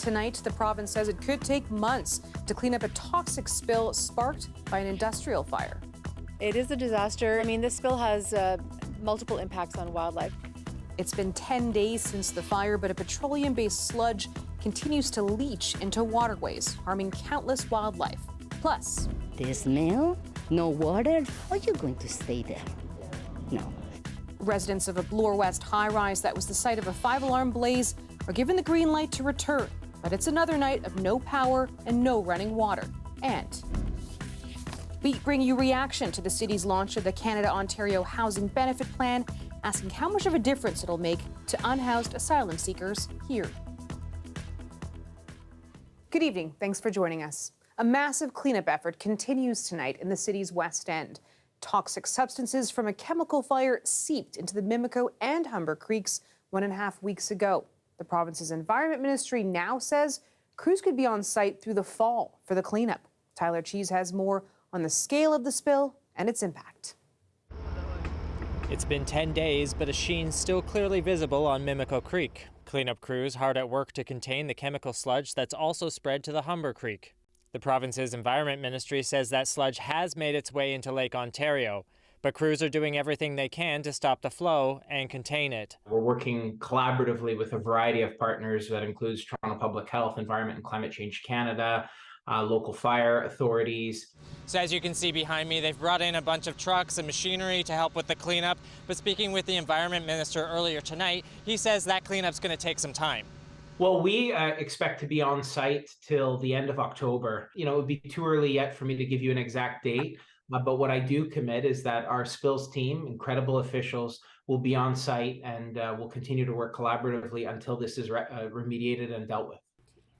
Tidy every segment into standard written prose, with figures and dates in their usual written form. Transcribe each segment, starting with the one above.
tonight. The province says it could take months to clean up a toxic spill sparked by an industrial fire. It is a disaster. I mean, this spill has multiple impacts on wildlife. It's been 10 days since the fire, but a petroleum-based sludge continues to leach into waterways, harming countless wildlife. Plus, the smell, no water, how are you going to stay there? No. Residents of a Bloor West high-rise that was the site of a 5-alarm blaze are given the green light to return. But it's another night of no power and no running water. And we bring you reaction to the city's launch of the Canada-Ontario Housing Benefit Plan, asking how much of a difference it'll make to unhoused asylum seekers here. Good evening. Thanks for joining us. A massive cleanup effort continues tonight in the city's West End. Toxic substances from a chemical fire seeped into the Mimico and Humber Creeks 1.5 weeks ago. The province's Environment Ministry now says crews could be on site through the fall for the cleanup. Tyler Cheese has more on the scale of the spill and its impact. It's been 10 days, but a sheen still clearly visible on Mimico Creek. Cleanup crews hard at work to contain the chemical sludge that's also spread to the Humber Creek. The province's Environment Ministry says that sludge has made its way into Lake Ontario, but crews are doing everything they can to stop the flow and contain it. We're working collaboratively with a variety of partners that includes Toronto Public Health, Environment and Climate Change Canada, local fire authorities. So as you can see behind me, they've brought in a bunch of trucks and machinery to help with the cleanup. But speaking with the Environment Minister earlier tonight, he says that cleanup's going to take some time. Well, we expect to be on site till the end of October. You know, it would be too early yet for me to give you an exact date. But what I do commit is that our spills team, incredible officials, will be on site and will continue to work collaboratively until this is remediated and dealt with.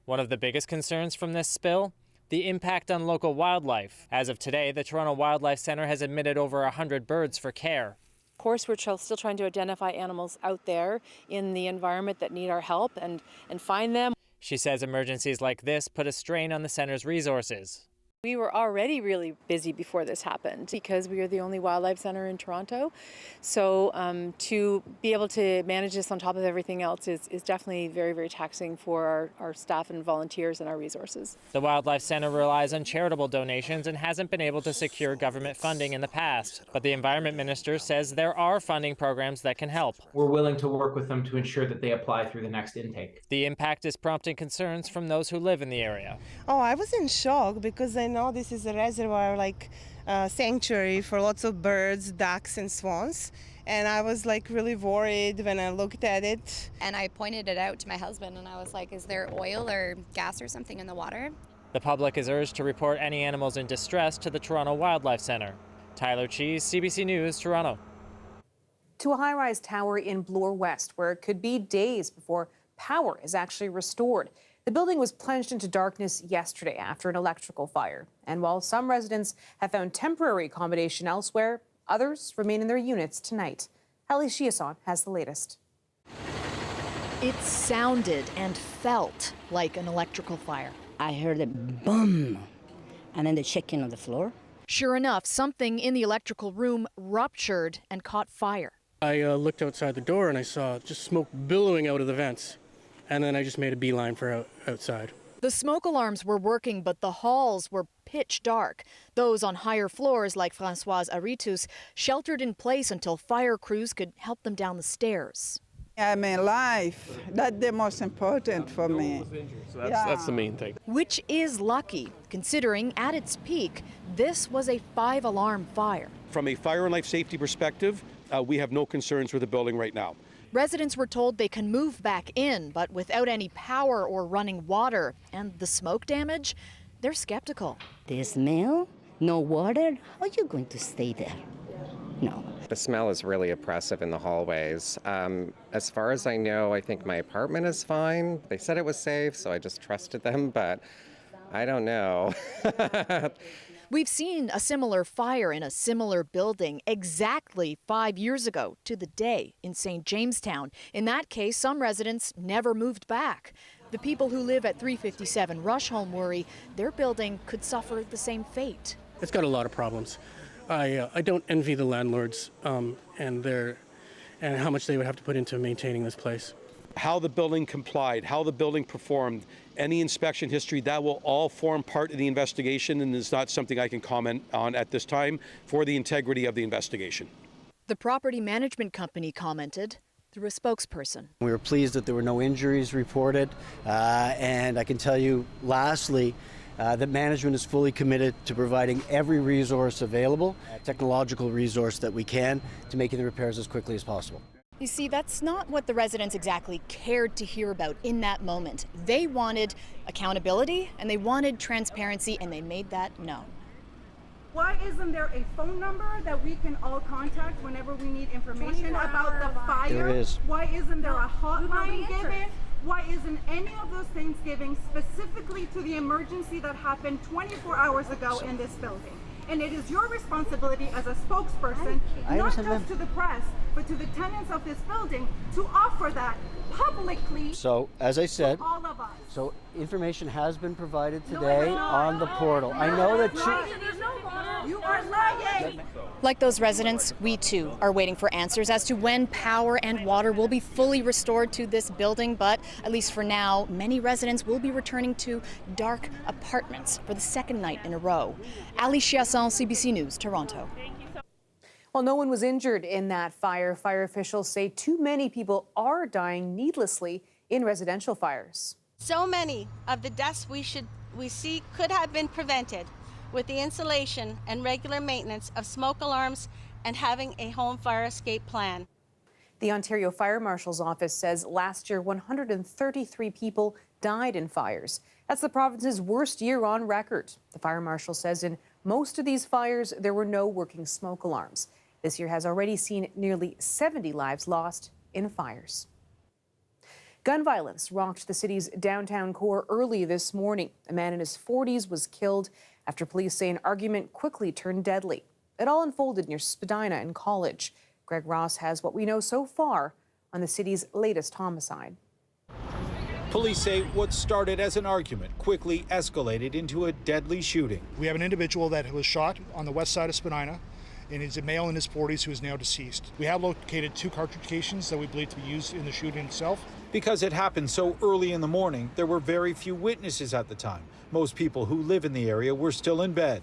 One of the biggest concerns from this spill? The impact on local wildlife. As of today, the Toronto Wildlife Centre has admitted over 100 birds for care. Of course, we're still trying to identify animals out there in the environment that need our help and find them. She says emergencies like this put a strain on the centre's resources. We were already really busy before this happened because we are the only wildlife center in Toronto. So to be able to manage this on top of everything else is definitely very, very taxing for our staff and volunteers and our resources. The Wildlife Center relies on charitable donations and hasn't been able to secure government funding in the past. But the Environment Minister says there are funding programs that can help. We're willing to work with them to ensure that they apply through the next intake. The impact is prompting concerns from those who live in the area. Oh, I was in shock because I know this is a reservoir, like sanctuary for lots of birds, ducks and swans. And I was like really worried when I looked at it. And I pointed it out to my husband and I was like, is there oil or gas or something in the water? The public is urged to report any animals in distress to the Toronto Wildlife Centre. Tyler Cheese, CBC News, Toronto. To a high-rise tower in Bloor West, where it could be days before power is actually restored. The building was plunged into darkness yesterday after an electrical fire. And while some residents have found temporary accommodation elsewhere, others remain in their units tonight. Ellie Chiasson has the latest. It sounded and felt like an electrical fire. I heard a boom, and then the shaking on the floor. Sure enough, something in the electrical room ruptured and caught fire. I looked outside the door and I saw just smoke billowing out of the vents. And then I just made a beeline for outside. The smoke alarms were working, but the halls were pitch dark. Those on higher floors, like Françoise Aritus, sheltered in place until fire crews could help them down the stairs. I'm alive. That's the most important for me. So that's the main thing. Which is lucky, considering at its peak, this was a 5-alarm fire. From a fire and life safety perspective, we have no concerns with the building right now. Residents were told they can move back in, but without any power or running water. And the smoke damage? They're skeptical. The smell, no water, how are you going to stay there? No. The smell is really oppressive in the hallways. As far as I know, I think my apartment is fine. They said it was safe, so I just trusted them, but I don't know. We've seen a similar fire in a similar building exactly 5 years ago to the day in St. Jamestown. In that case, some residents never moved back. The people who live at 357 Rushholme worry their building could suffer the same fate. It's got a lot of problems. I don't envy the landlords and how much they would have to put into maintaining this place. How the building complied, how the building performed, any inspection history, that will all form part of the investigation, and is not something I can comment on at this time for the integrity of the investigation. The property management company commented through a spokesperson. We were pleased that there were no injuries reported, and I can tell you, lastly, that management is fully committed to providing every resource available, technological resource that we can, to making the repairs as quickly as possible. You see, that's not what the residents exactly cared to hear about in that moment. They wanted accountability and they wanted transparency, and they made that known. Why isn't there a phone number that we can all contact whenever we need information about the fire? There is. Why isn't there a hotline given? Why isn't any of those things given specifically to the emergency that happened 24 hours ago in this building? And it is your responsibility as a spokesperson, not just to the press, but to the tenants of this building, to offer that publicly. So, as I said, to all of us. so information has been provided today on the portal. I know that You are lying. Like those residents, we too are waiting for answers as to when power and water will be fully restored to this building. But at least for now, many residents will be returning to dark apartments for the second night in a row. Ali Chiasson, CBC News, Toronto. While no one was injured in that fire, fire officials say too many people are dying needlessly in residential fires. So many of the deaths we see could have been prevented with the installation and regular maintenance of smoke alarms and having a home fire escape plan. The Ontario Fire Marshal's office says last year 133 people died in fires. That's the province's worst year on record. The fire marshal says in most of these fires there were no working smoke alarms. This year has already seen nearly 70 lives lost in fires. Gun violence rocked the city's downtown core early this morning. A man in his 40s was killed after police say an argument quickly turned deadly. It all unfolded near Spadina and College. Greg Ross has what we know so far on the city's latest homicide. Police say what started as an argument quickly escalated into a deadly shooting. We have an individual that was shot on the west side of Spadina, and is a male in his 40s who is now deceased. We have located 2 cartridge casings that we believe to be used in the shooting itself. Because it happened so early in the morning, there were very few witnesses at the time. Most people who live in the area were still in bed.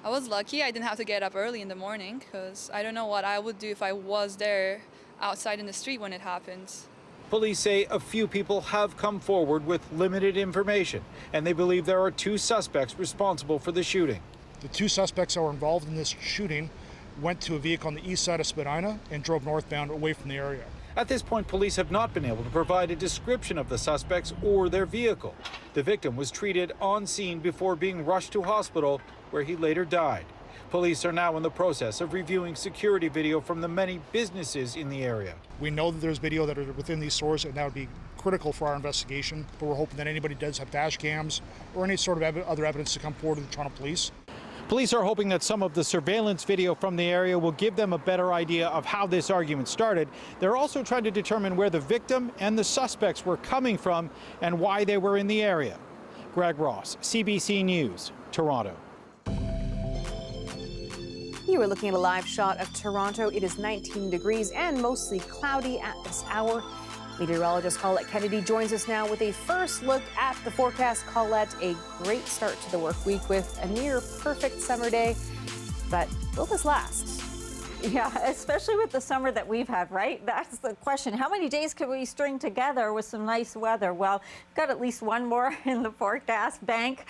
I was lucky I didn't have to get up early in the morning because I don't know what I would do if I was there outside in the street when it happens. Police say a few people have come forward with limited information, and they believe there are 2 suspects responsible for the shooting. The 2 suspects that were involved in this shooting went to a vehicle on the east side of Spadina and drove northbound away from the area. At this point, police have not been able to provide a description of the suspects or their vehicle. The victim was treated on scene before being rushed to hospital, where he later died. Police are now in the process of reviewing security video from the many businesses in the area. We know that there's video that are within these stores, and that would be critical for our investigation, but we're hoping that anybody does have dash cams or any sort of other evidence to come forward to the Toronto Police. Police are hoping that some of the surveillance video from the area will give them a better idea of how this argument started. They're also trying to determine where the victim and the suspects were coming from and why they were in the area. Greg Ross, CBC News, Toronto. You are looking at a live shot of Toronto. It is 19 degrees and mostly cloudy at this hour. Meteorologist Colette Kennedy joins us now with a first look at the forecast. Colette, a great start to the work week with a near perfect summer day, but will this last? Yeah, especially with the summer that we've had, right? That's the question. How many days can we string together with some nice weather? Well, we've got at least one more in the forecast bank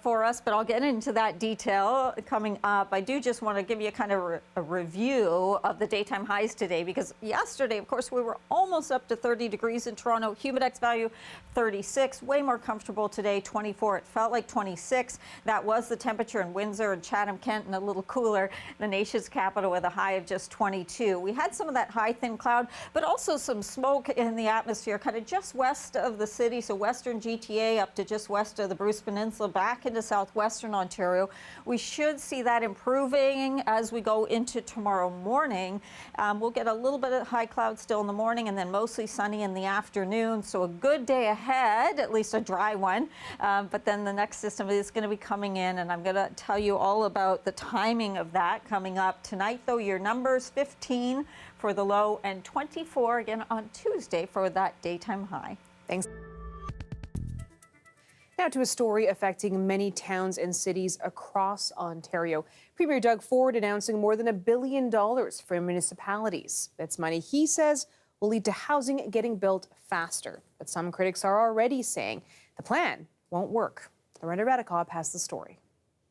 for us, but I'll get into that detail coming up. I do just want to give you kind of a review of the daytime highs today, because yesterday, of course, we were almost up to 30 degrees in Toronto. Humidex value 36, way more comfortable today, 24. It felt like 26. That was the temperature in Windsor and Chatham-Kent, and a little cooler, the nation's capital, with a high of just 22. We had some of that high thin cloud, but also some smoke in the atmosphere kind of just west of the city, so western GTA up to just west of the Bruce Peninsula back into southwestern Ontario. We should see that improving as we go into tomorrow morning. We'll get a little bit of high cloud still in the morning and then mostly sunny in the afternoon, so a good day ahead, at least a dry one, but then the next system is going to be coming in, and I'm going to tell you all about the timing of that coming up tonight. Though you're your numbers, 15 for the low and 24 again on Tuesday for that daytime high. Thanks. Now to a story affecting many towns and cities across Ontario. Premier Doug Ford announcing more than $1 billion for municipalities. That's money he says will lead to housing getting built faster. But some critics are already saying the plan won't work. Lorenda Radikoff has the story.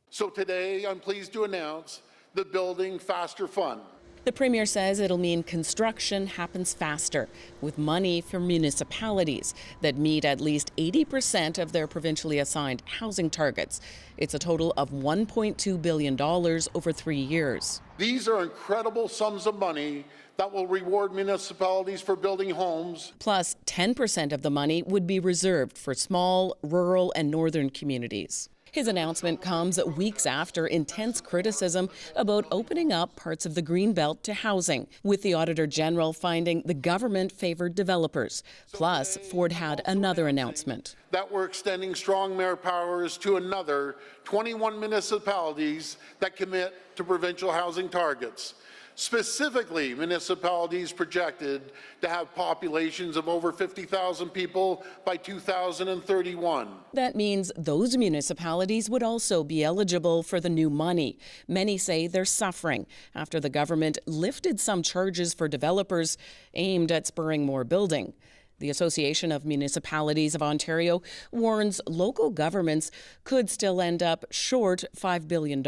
So today I'm pleased to announce the Building Faster Fund. The Premier says it'll mean construction happens faster, with money for municipalities that meet at least 80% of their provincially assigned housing targets. It's a total of $1.2 billion over 3 years. These are incredible sums of money that will reward municipalities for building homes. Plus, 10% of the money would be reserved for small, rural, and northern communities. His announcement comes weeks after intense criticism about opening up parts of the Greenbelt to housing, with the Auditor General finding the government favored developers. Plus, Ford had another announcement. That we're extending strong mayor powers to another 21 municipalities that commit to provincial housing targets. Specifically, municipalities projected to have populations of over 50,000 people by 2031. That means those municipalities would also be eligible for the new money. Many say they're suffering after the government lifted some charges for developers aimed at spurring more building. The Association of Municipalities of Ontario warns local governments could still end up short $5 billion.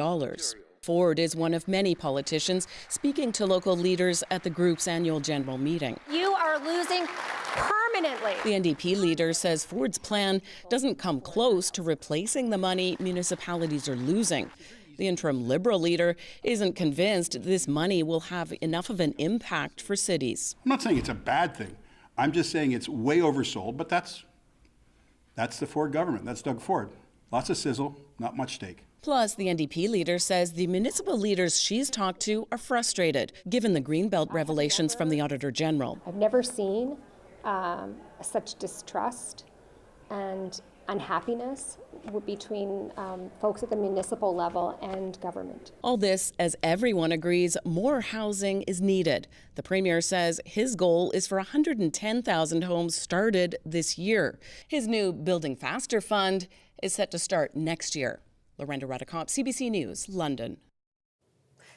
Ford is one of many politicians speaking to local leaders at the group's annual general meeting. You are losing permanently. The NDP leader says Ford's plan doesn't come close to replacing the money municipalities are losing. The interim Liberal leader isn't convinced this money will have enough of an impact for cities. I'm not saying it's a bad thing. I'm just saying it's way oversold, but that's the Ford government. That's Doug Ford. Lots of sizzle, not much steak. Plus, the NDP leader says the municipal leaders she's talked to are frustrated, given the Greenbelt revelations from the Auditor General. I've never seen such distrust and unhappiness between folks at the municipal level and government. All this as everyone agrees more housing is needed. The Premier says his goal is for 110,000 homes started this year. His new Building Faster fund is set to start next year. Lorenda Radikoff, CBC News, London.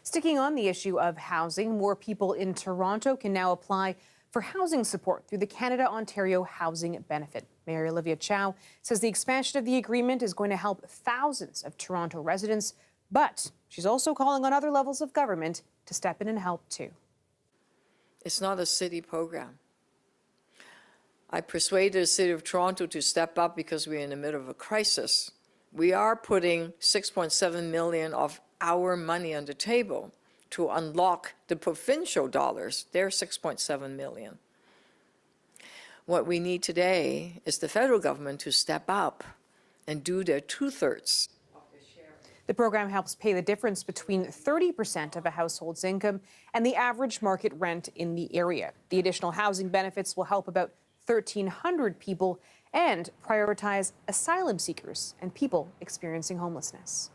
Sticking on the issue of housing, more people in Toronto can now apply for housing support through the Canada-Ontario Housing Benefit. Mayor Olivia Chow says the expansion of the agreement is going to help thousands of Toronto residents, but she's also calling on other levels of government to step in and help too. It's not a city program. I persuaded the City of Toronto to step up because we're in the middle of a crisis. We are putting $6.7 million of our money on the table to unlock the provincial dollars, their $6.7 million. What we need today is the federal government to step up and do their 2/3. The program helps pay the difference between 30% of a household's income and the average market rent in the area. The additional housing benefits will help about 1,300 people and prioritize asylum seekers and people experiencing homelessness.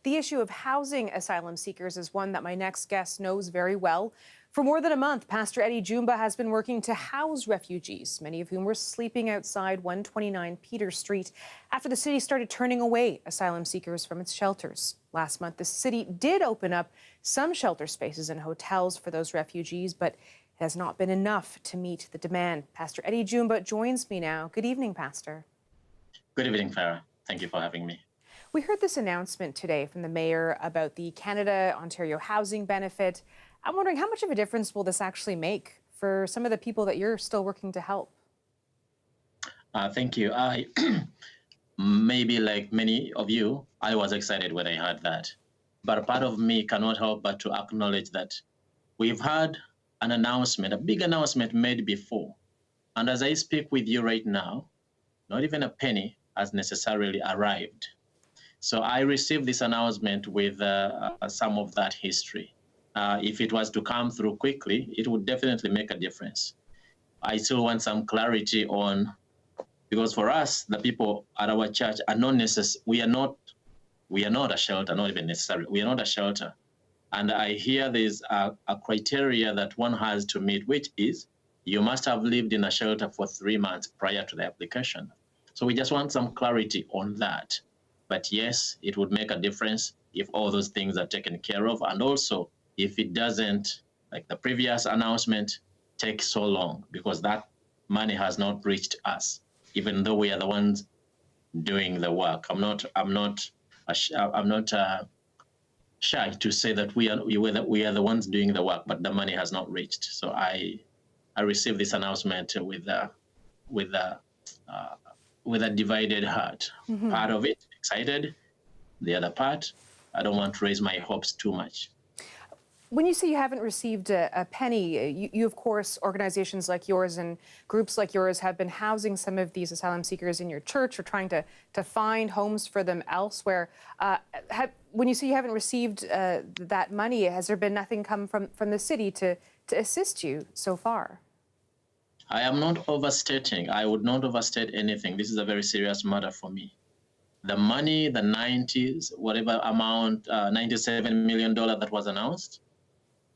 The issue of housing asylum seekers is one that my next guest knows very well. For more than a month, Pastor Eddie Jumba has been working to house refugees, many of whom were sleeping outside 129 Peter Street after the city started turning away asylum seekers from its shelters. Last month, the city did open up some shelter spaces and hotels for those refugees, but it has not been enough to meet the demand. Pastor Eddie Jumba joins me now. Good evening, Pastor. Good evening, Farah. Thank you for having me. We heard this announcement today from the mayor about the Canada-Ontario Housing Benefit. I'm wondering how much of a difference will this actually make for some of the people that you're still working to help? Thank you. I maybe like many of you, I was excited when I heard that. But a part of me cannot help but to acknowledge that we've had an announcement, a big announcement made before. And as I speak with you right now, not even a penny has necessarily arrived. So I received this announcement with some of that history. If it was to come through quickly, it would definitely make a difference. I still want some clarity on, because for us, the people at our church are not necessary. We are not a shelter, not even necessary. We are not a shelter. And I hear there's a criteria that one has to meet, which is you must have lived in a shelter for 3 months prior to the application. So we just want some clarity on that. But yes, it would make a difference if all those things are taken care of. And also, if it doesn't, like the previous announcement, take so long, because that money has not reached us, even though we are the ones doing the work. I'm not shy to say that we are the ones doing the work, but the money has not reached. So I received this announcement with a divided heart. Mm-hmm. Part of it excited, the other part I don't want to raise my hopes too much. When you say you haven't received a penny, you of course, organizations like yours and groups like yours have been housing some of these asylum seekers in your church or trying to find homes for them elsewhere. When you say you haven't received that money, has there been nothing come from the city to assist you so far? I am not overstating. I would not overstate anything. This is a very serious matter for me. The money, the 90s, whatever amount, $97 million that was announced,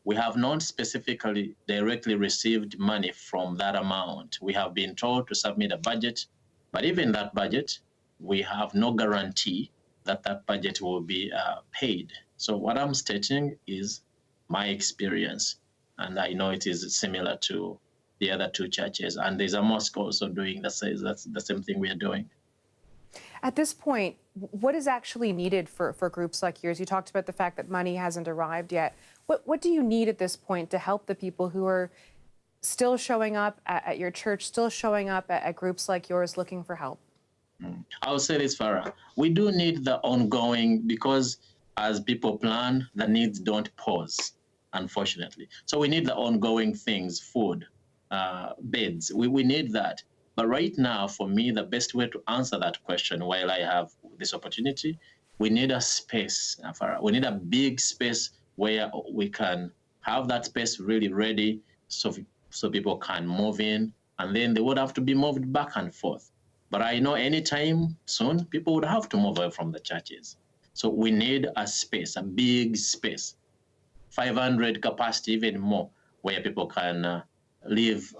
we have not specifically directly received money from that amount. We have been told to submit a budget, but even that budget, we have no guarantee that that budget will be paid. So what I'm stating is my experience, and I know it is similar to the other two churches, and there's a mosque also doing the same thing we are doing. At this point, what is actually needed for groups like yours? You talked about the fact that money hasn't arrived yet. What do you need at this point to help the people who are still showing up at your church, still showing up at groups like yours looking for help? I will say this, Farah. We do need the ongoing, because as people plan, the needs don't pause, unfortunately. So we need the ongoing things, food, beds. We need that. But right now, for me, the best way to answer that question while I have this opportunity, we need a space, Farah. We need a big space where we can have that space really ready so people can move in, and then they would have to be moved back and forth. But I know anytime soon, people would have to move away from the churches. So we need a space, a big space, 500 capacity, even more, where people can live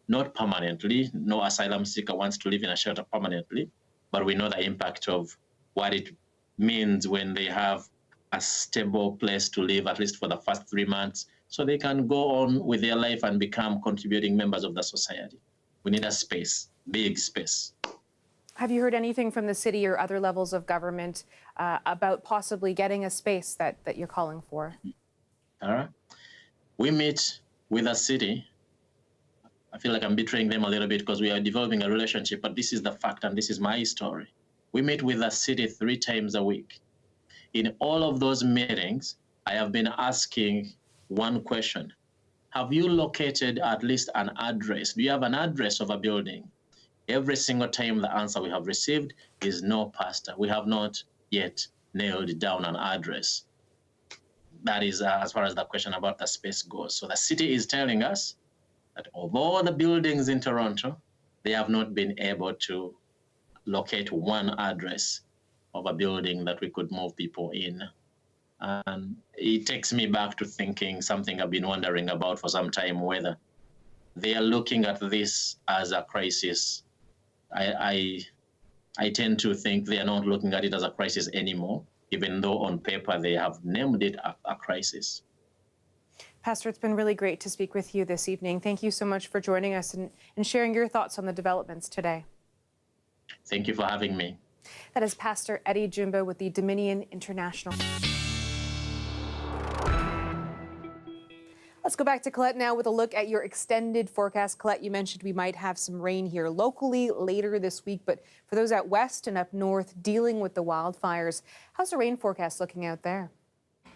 not permanently. No asylum seeker wants to live in a shelter permanently, but we know the impact of what it means when they have a stable place to live, at least for the first 3 months, so they can go on with their life and become contributing members of the society. We need a space, big space. Have you heard anything from the city or other levels of government about possibly getting a space that you're calling for? All right. We meet with the city. I feel like I'm betraying them a little bit because we are developing a relationship, but this is the fact and this is my story. We meet with the city 3 times a week. In all of those meetings, I have been asking one question. Have you located at least an address? Do you have an address of a building? Every single time the answer we have received is no, Pastor. We have not yet nailed down an address. That is as far as the question about the space goes. So the city is telling us that of all the buildings in Toronto, they have not been able to locate one address of a building that we could move people in. And it takes me back to thinking something I've been wondering about for some time, whether they are looking at this as a crisis. I tend to think they are not looking at it as a crisis anymore, even though on paper they have named it a crisis. Pastor, it's been really great to speak with you this evening. Thank you so much for joining us and sharing your thoughts on the developments today. Thank you for having me. That is Pastor Eddie Jumbo with the Dominion International. Let's go back to Colette now with a look at your extended forecast. Colette, you mentioned we might have some rain here locally later this week, but for those out west and up north dealing with the wildfires, how's the rain forecast looking out there?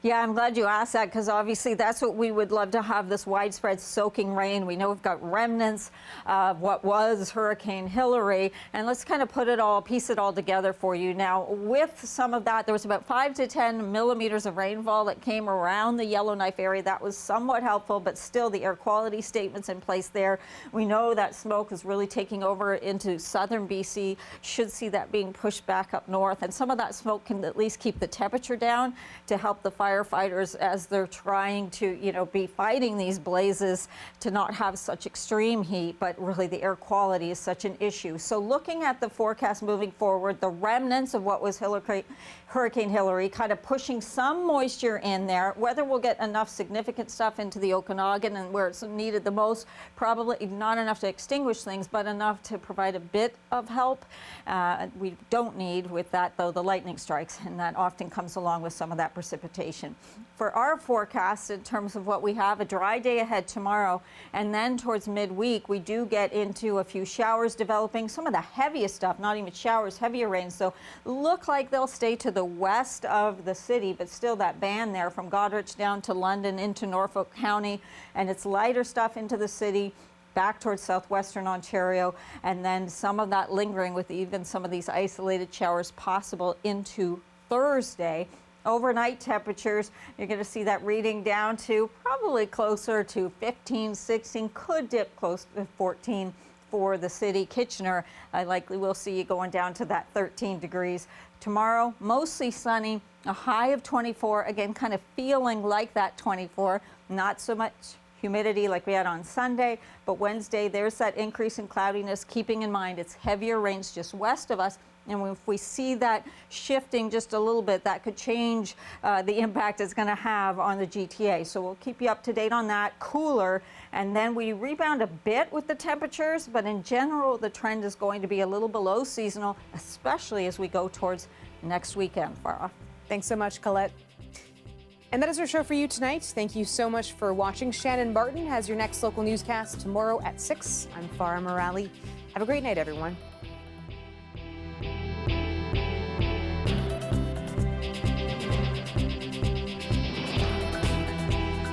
Yeah, I'm glad you asked that, because obviously that's what we would love to have, this widespread soaking rain. We know we've got remnants of what was Hurricane Hillary, and let's kind of piece it all together for you. Now, with some of that, there was about 5 to 10 millimeters of rainfall that came around the Yellowknife area. That was somewhat helpful, but still the air quality statements in place there. We know that smoke is really taking over into southern BC, should see that being pushed back up north, and some of that smoke can at least keep the temperature down to help the fire firefighters as they're trying to, be fighting these blazes to not have such extreme heat, but really the air quality is such an issue. So looking at the forecast moving forward, the remnants of what was Hurricane Hillary kind of pushing some moisture in there. Whether we'll get enough significant stuff into the Okanagan and where it's needed the most, probably not enough to extinguish things, but enough to provide a bit of help. We don't need with that, though, the lightning strikes, and that often comes along with some of that precipitation. For our forecast, in terms of what we have, a dry day ahead tomorrow, and then towards midweek, we do get into a few showers developing. Some of the heaviest stuff, not even showers, heavier rain, so look like they'll stay to the west of the city, but still that band there from Goderich down to London into Norfolk County, and it's lighter stuff into the city, back towards southwestern Ontario, and then some of that lingering with even some of these isolated showers possible into Thursday. Overnight temperatures, you're going to see that reading down to probably closer to 15, 16, could dip close to 14 for the city. Kitchener, I likely will see you going down to that 13 degrees. Tomorrow, mostly sunny, a high of 24, again, kind of feeling like that 24, not so much humidity like we had on Sunday, but Wednesday, there's that increase in cloudiness, keeping in mind it's heavier rains just west of us. And if we see that shifting just a little bit, that could change the impact it's going to have on the GTA. So we'll keep you up to date on that. Cooler, and then we rebound a bit with the temperatures, but in general, the trend is going to be a little below seasonal, especially as we go towards next weekend, Farah. Thanks so much, Colette. And that is our show for you tonight. Thank you so much for watching. Shannon Barton has your next local newscast tomorrow at 6. I'm Farah Morali. Have a great night, everyone.